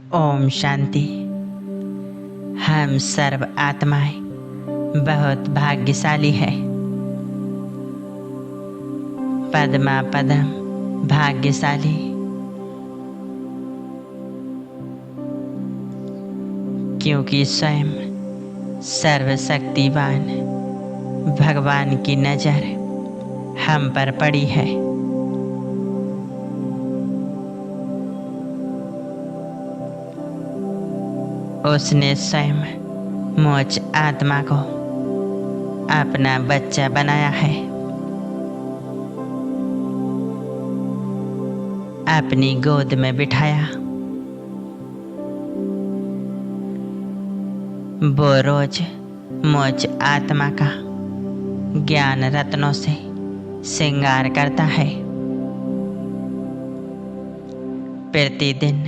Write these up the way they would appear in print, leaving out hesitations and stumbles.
ओम शांति। हम सर्व आत्माएं बहुत भाग्यशाली है। पद्मा पदम भाग्यशाली, क्योंकि स्वयं सर्वशक्तिवान भगवान की नज़र हम पर पड़ी है। उसने स्वयं मुझ आत्मा को अपना बच्चा बनाया है। अपनी गोद में बिठाया। वो रोज मुझ आत्मा का ज्ञान रत्नों से श्रृंगार करता है। प्रतिदिन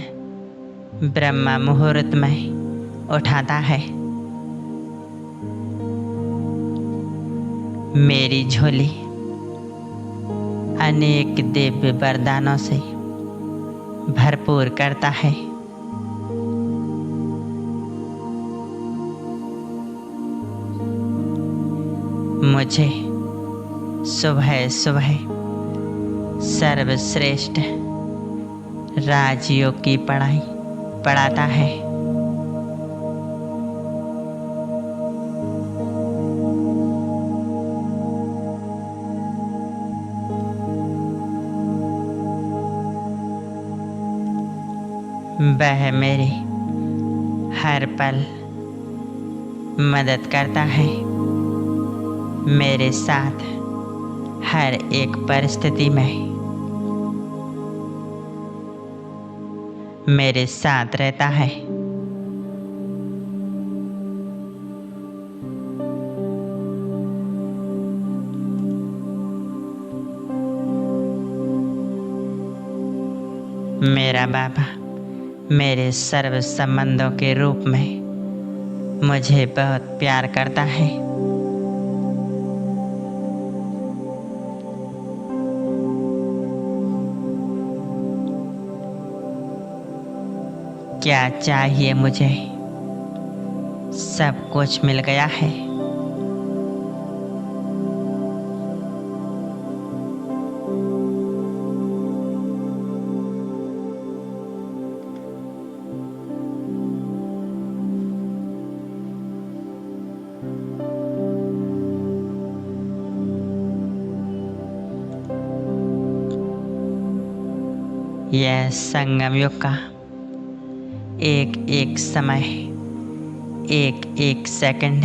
ब्रह्म मुहूर्त में उठाता है। मेरी झोली अनेक दिव्य वरदानों से भरपूर करता है। मुझे सुबह सुबह सर्वश्रेष्ठ राजयोग की पढ़ाई पढ़ाता है। वह मेरी हर पल मदद करता है। मेरे साथ हर एक परिस्थिति में मेरे साथ रहता है। मेरा बाबा मेरे सर्व संबंधों के रूप में मुझे बहुत प्यार करता है। क्या चाहिए मुझे, सब कुछ मिल गया है। यह संगम युग का एक एक समय, एक एक सेकंड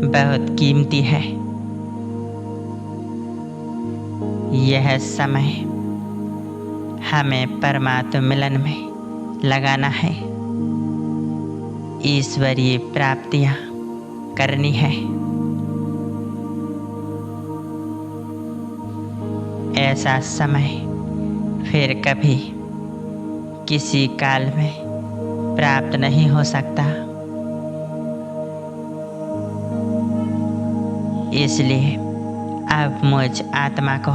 बहुत कीमती है। यह समय हमें परमात्मा मिलन में लगाना है। ईश्वरीय प्राप्तियां करनी है। ऐसा समय फिर कभी किसी काल में प्राप्त नहीं हो सकता। इसलिए अब मुझ आत्मा को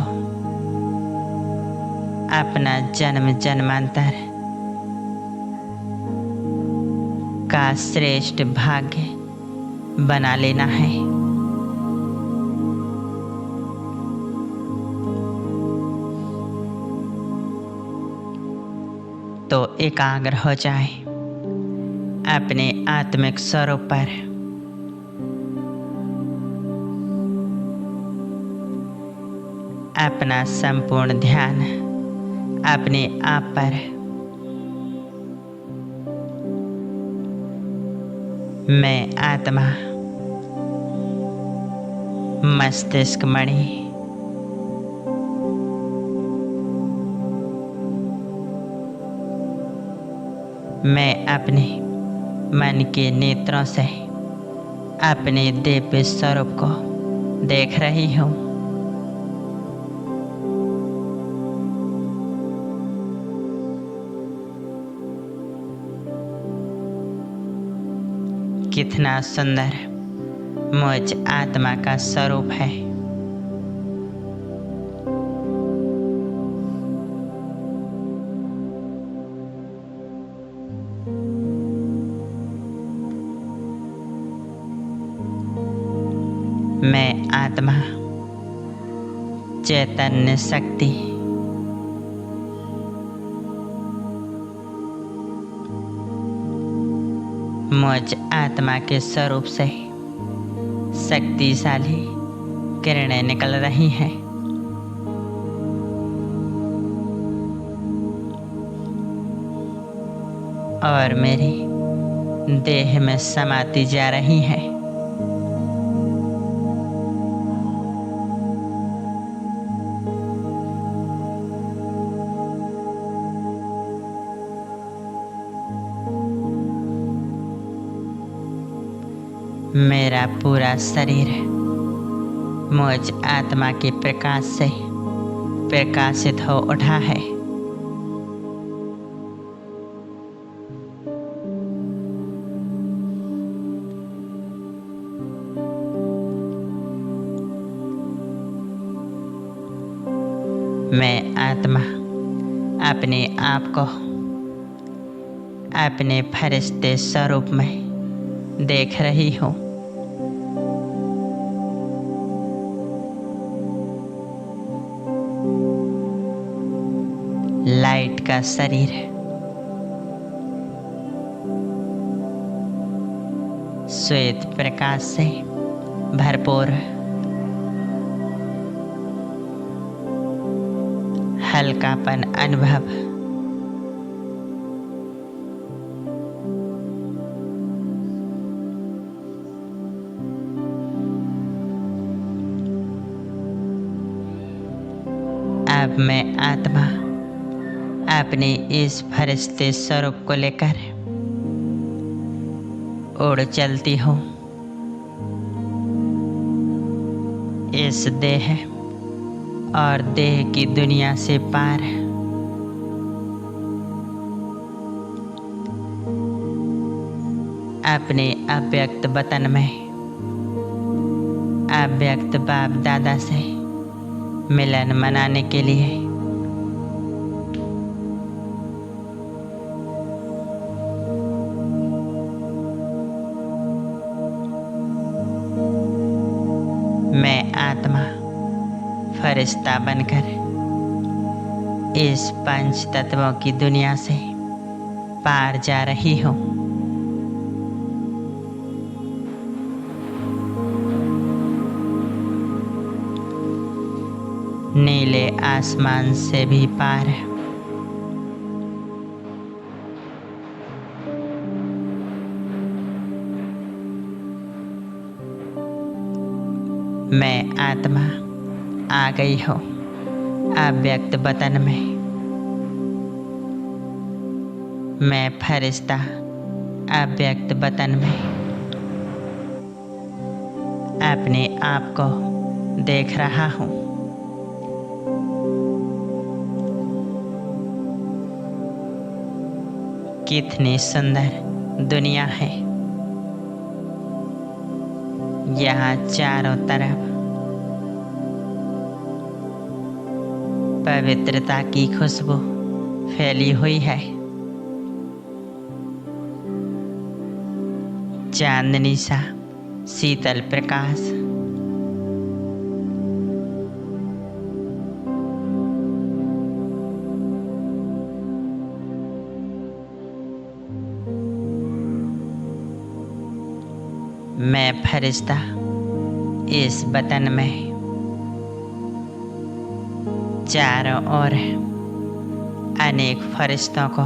अपना जन्म जन्मांतर का श्रेष्ठ भाग्य बना लेना है। तो एकाग्र हो जाए अपने आत्मिक स्वरूप पर। अपना संपूर्ण ध्यान अपने आप पर। मैं आत्मा मस्तिष्क मणि मैं अपने मन के नेत्रों से अपने दिव्य स्वरूप को देख रही हूँ। कितना सुंदर मुझ आत्मा का स्वरूप है। मैं आत्मा चैतन्य शक्ति मुझ आत्मा के स्वरूप से शक्तिशाली किरणें निकल रही हैं। और मेरी देह में समाती जा रही हैं। मेरा पूरा शरीर मुझ आत्मा के प्रकाश से प्रकाशित हो उठा है। मैं आत्मा अपने आप को अपने फरिश्ते स्वरूप में देख रही हूँ। लाइट का शरीर श्वेत प्रकाश से भरपूर हल्कापन अनुभव। अब मैं आत्मा अपने इस फरिश्ते स्वरूप को लेकर उड़ चलती हूँ। इस देह और देह की दुनिया से पार। अपने अव्यक्त वतन में अव्यक्त बाप दादा से मिलन मनाने के लिए मैं आत्मा फरिश्ता बनकर इस पंच तत्वों की दुनिया से पार जा रही हूँ। नीले आसमान से भी पार। मैं आत्मा आ गई हूँ अव्यक्त वतन में। मैं फरिश्ता अव्यक्त वतन में अपने आप को देख रहा हूँ। कितनी सुंदर दुनिया है। यहाँ चारों तरफ पवित्रता की खुशबू फैली हुई है। चांदनी सा शीतल प्रकाश। मैं फरिश्ता इस वतन में चारों ओर अनेक फरिश्तों को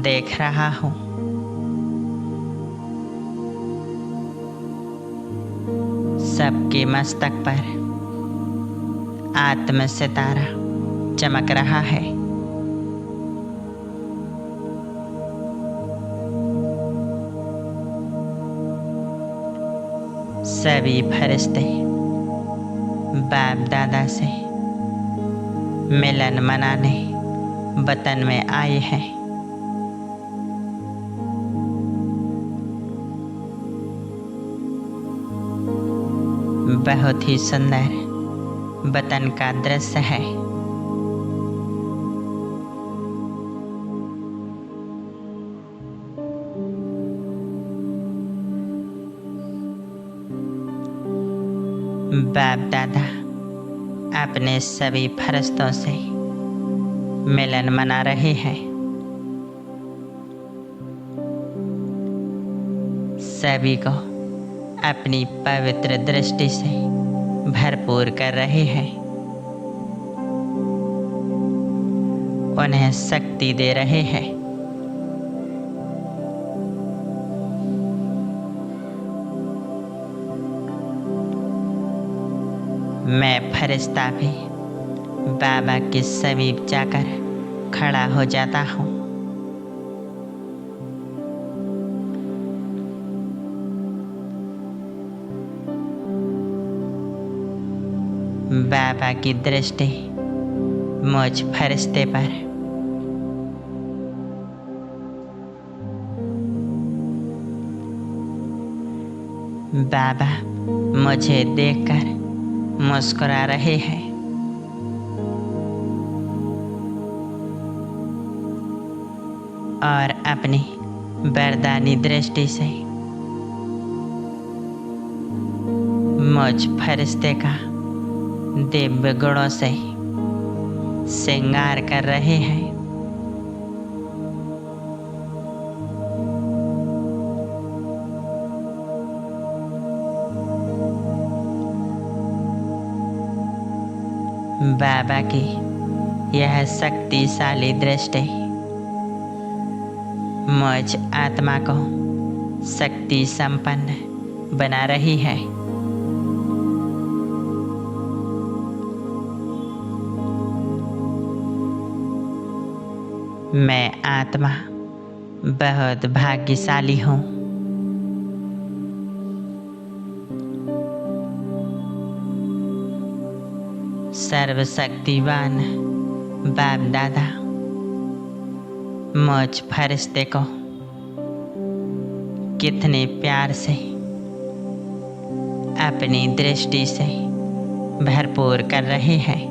देख रहा हूँ। सबके मस्तक पर आत्म सितारा चमक रहा है। सभी फरिश्ते बाप दादा से मिलन मनाने वतन में आए हैं। बहुत ही सुंदर वतन का दृश्य है। बाप दादा अपने सभी फरिश्तों से मिलन मना रहे हैं। सभी को अपनी पवित्र दृष्टि से भरपूर कर रहे हैं। उन्हें शक्ति दे रहे हैं। मैं फरिश्ता भी बाबा के समीप जाकर खड़ा हो जाता हूँ। बाबा की दृष्टि मुझ फरिश्ते पर। बाबा मुझे देखकर मुस्कुरा रहे हैं। और अपनी वरदानी दृष्टि से मुझ फरिश्ते का दिव्य गुणों से श्रृंगार कर रहे हैं। बाबा की यह शक्तिशाली दृष्टि मुझ आत्मा को शक्ति संपन्न बना रही है। मैं आत्मा बहुत भाग्यशाली हूँ। सर्वशक्तिवान बाप दादा मुझ फरिश्ते को कितने प्यार से अपनी दृष्टि से भरपूर कर रहे हैं।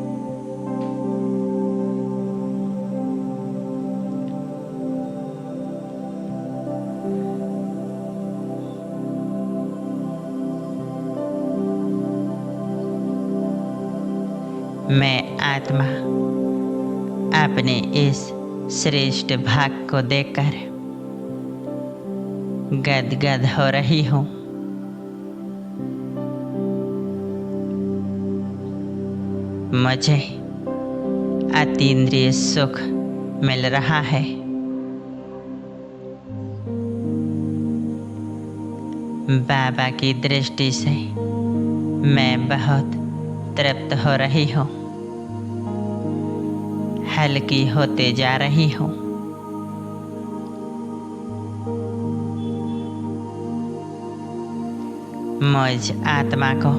मैं आत्मा अपने इस श्रेष्ठ भाग को देखकर गदगद हो रही हूँ। मुझे अतीन्द्रिय सुख मिल रहा है। बाबा की दृष्टि से मैं बहुत तृप्त हो रही हूँ। हल्की होते जा रही हूँ। मुझ आत्मा को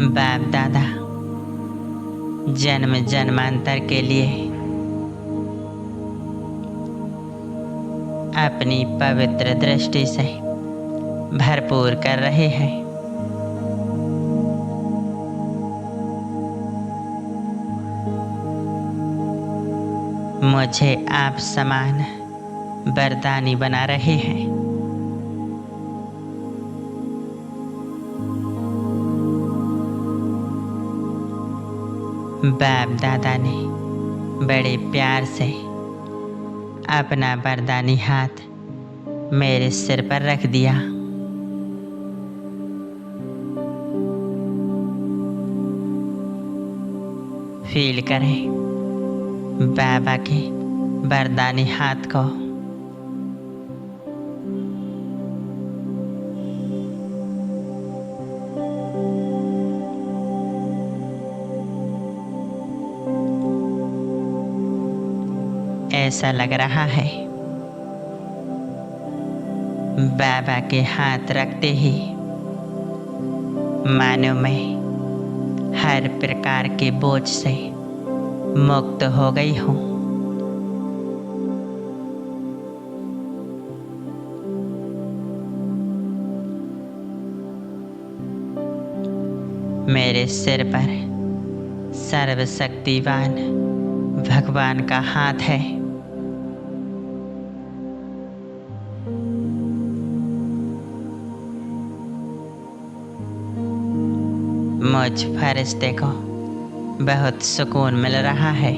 बाप दादा जन्म जन्मांतर के लिए अपनी पवित्र दृष्टि से भरपूर कर रहे हैं। मुझे आप समान वरदानी बना रहे हैं। बाप दादा ने बड़े प्यार से अपना वरदानी हाथ मेरे सिर पर रख दिया। फील करें बाबा के वरदानी हाथ को। ऐसा लग रहा है बाबा के हाथ रखते ही मानो मैं हर प्रकार के बोझ से मुक्त हो गई हूँ। मेरे सिर पर सर्वशक्तिवान भगवान का हाथ है। मुझ फरिश्ते को बहुत सुकून मिल रहा है।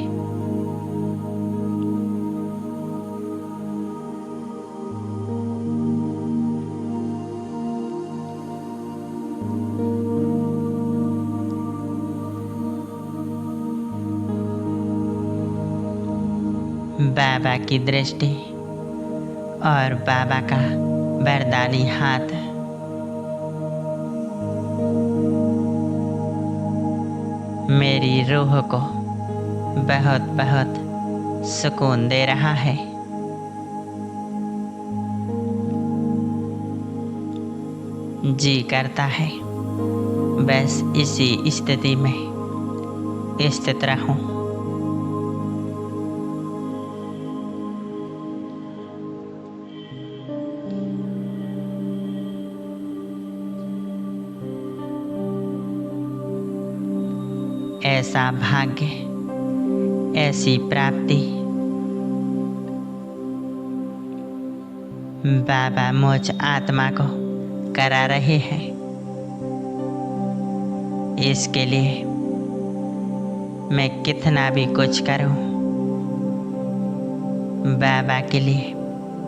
बाबा की दृष्टि और बाबा का वरदानी हाथ मेरी रूह को बहुत बहुत सुकून दे रहा है। जी करता है बस इसी स्थिति में स्थित रहूं। ऐसा भाग्य, ऐसी प्राप्ति बाबा मुझ आत्मा को करा रहे हैं। इसके लिए मैं कितना भी कुछ करूं, बाबा के लिए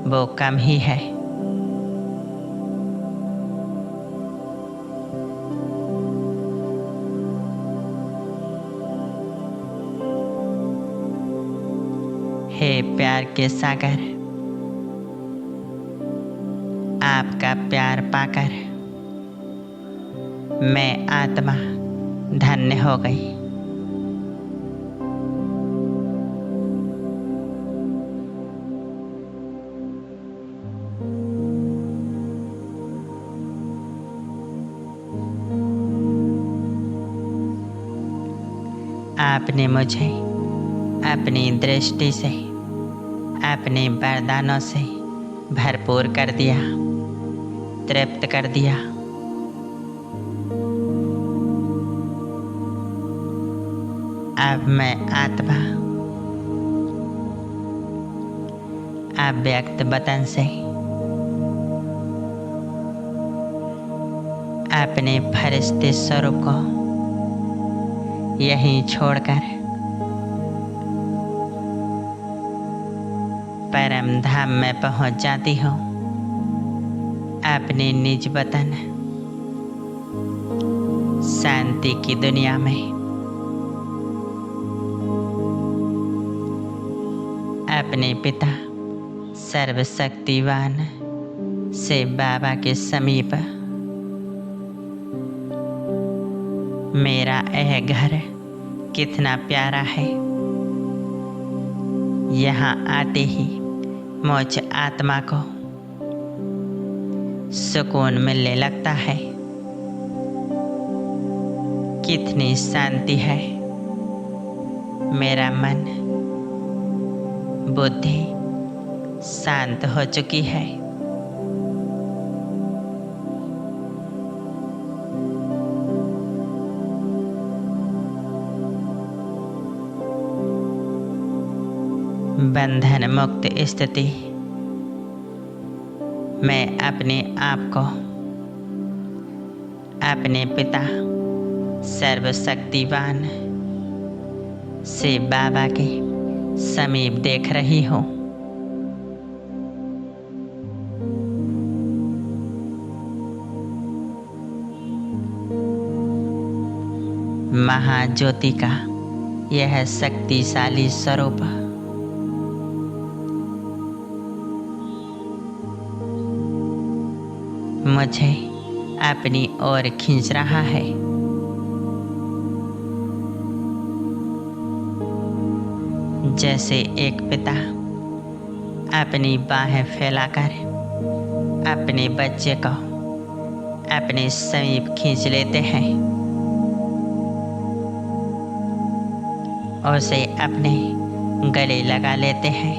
वो कम ही है। हे प्यार के सागर, आपका प्यार पाकर मैं आत्मा धन्य हो गई। आपने मुझे अपनी दृष्टि से, अपने वरदानों से भरपूर कर दिया, तृप्त कर दिया। अब मैं आत्मा अव्यक्त वतन से अपने फरिश्ते स्वरूप को यहीं छोड़कर परम धाम में पहुंच जाती हूँ, अपने निज वतन शांति की दुनिया में। अपने पिता सर्वशक्तिवान से बाबा के समीप मेरा यह घर कितना प्यारा है। यहाँ आते ही मुझ आत्मा को सुकून मिलने लगता है। कितनी शांति है। मेरा मन, बुद्धि शांत हो चुकी है। बंधन मुक्त स्थिति मैं अपने आप को अपने पिता सर्वशक्तिवान से बाबा के समीप देख रही हूँ। महाज्योति का यह शक्तिशाली स्वरूप मुझे अपनी ओर खींच रहा है। जैसे एक पिता अपनी बाहें फैलाकर अपने बच्चे को अपने समीप खींच लेते हैं, उसे अपने गले लगा लेते हैं।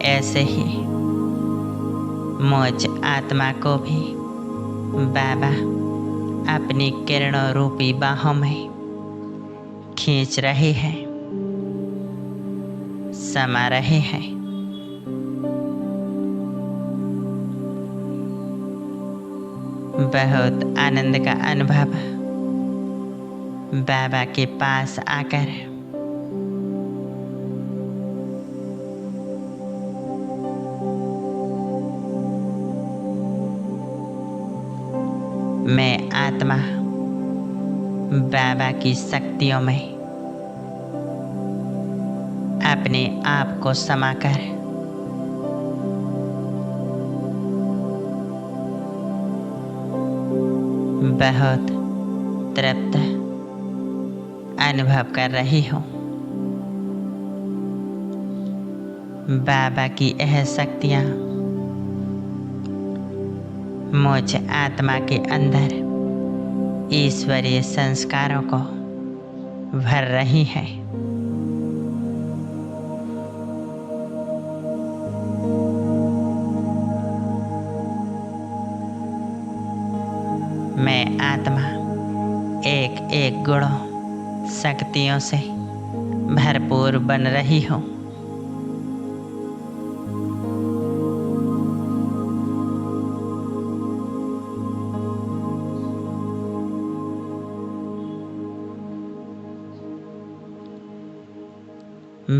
ऐसे ही मुझ आत्मा को भी बाबा अपनी किरणों रूपी बाहों में खींच रहे हैं, समा रहे हैं। बहुत आनंद का अनुभव बाबा के पास आकर मैं आत्मा बाबा की शक्तियों में अपने आप को समाकर बहुत तृप्त अनुभव कर रही हूँ। बाबा की यह शक्तियाँ मुझ आत्मा के अंदर ईश्वरीय संस्कारों को भर रही हैं। मैं आत्मा एक एक गुणों शक्तियों से भरपूर बन रही हूँ।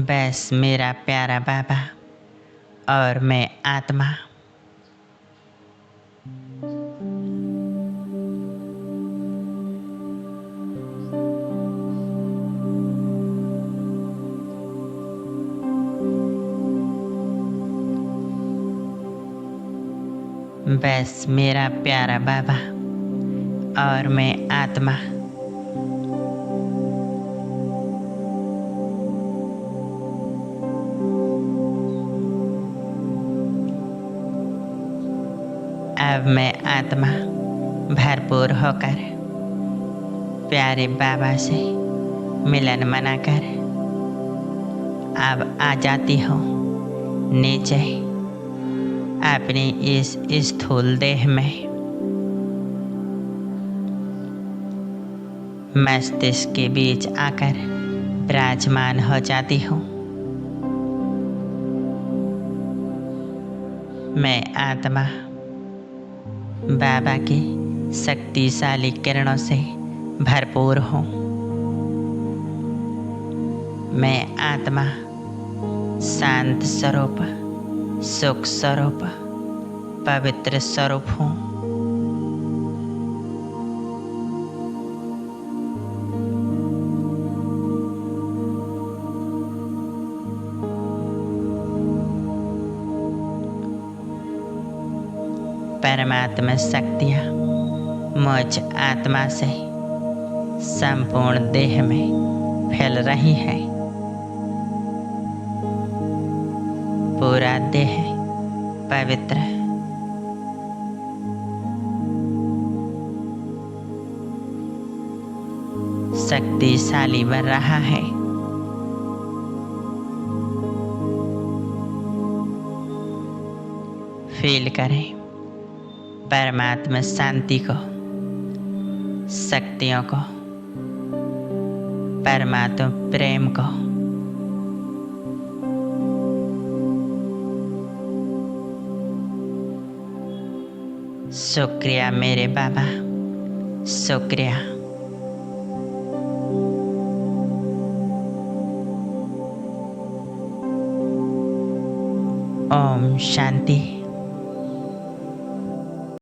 बस मेरा प्यारा बाबा और मैं आत्मा बस मेरा प्यारा बाबा और मैं आत्मा अब मैं आत्मा भरपूर होकर प्यारे बाबा से मिलन मनाकर अब आ जाती हूँ नीचे अपनी इस स्थूल देह में। मस्तिष्क के बीच आकर विराजमान हो जाती हूँ। मैं आत्मा बाबा की शक्तिशाली किरणों से भरपूर हूँ। मैं आत्मा शांत स्वरूप, सुख स्वरूप, पवित्र स्वरूप हूँ। परमात्मा शक्तियाँ मुझ आत्मा से संपूर्ण देह में फैल रही हैं। पूरा देह पवित्र शक्तिशाली बन रहा है। फील करें परमात्मा शांति को, शक्तियों को, परमात्मा प्रेम को। शुक्रिया मेरे बाबा, शुक्रिया। ओम शांति।